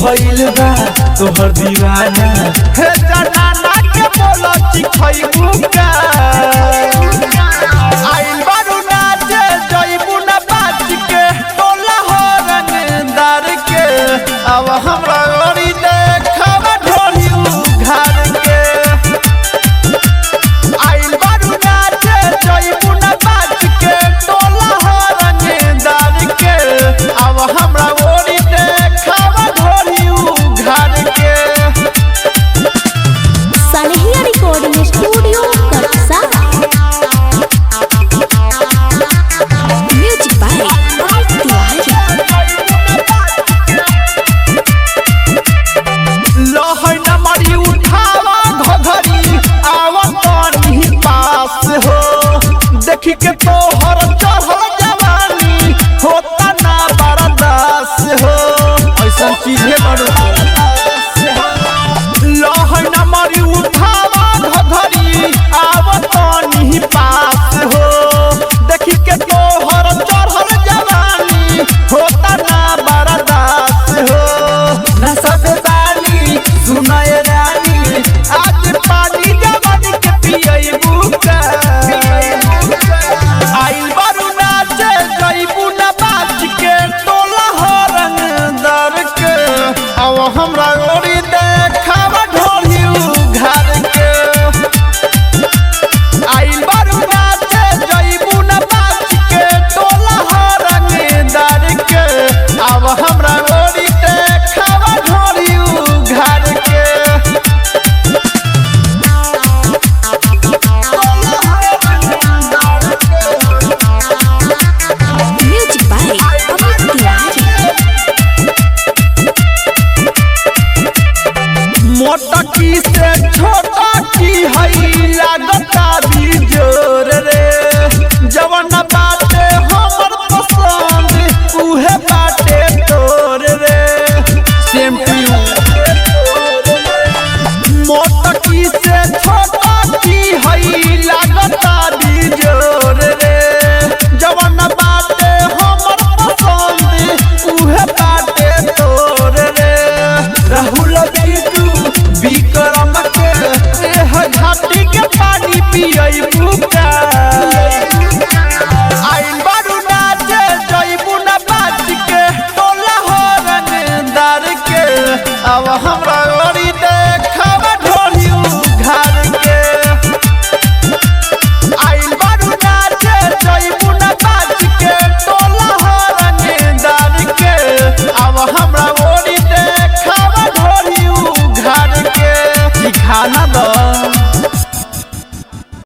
भइल बा तोहर दीवाना हे जनाना के बोलो चिखइबू का आइल बारू नाचे जइबू ना बाज के टोला हो रंगदार के अब हमरा ओरी देखब ढोली उघार के आइल बारू नाचे जइबू ना बाज के टोला हो रंगदार के अब हमरा ओरी देखब ढोली उघार के सालेहिया रिकॉर्डिंग स्टूडियो कटसा म्यूजिक बाय लहर न मरी उठावा घघरी आवतनी पास हो देखी के तोहर चढ़ल जवानी होता ना बर्दाश्त हो ऐसा चीजें बड़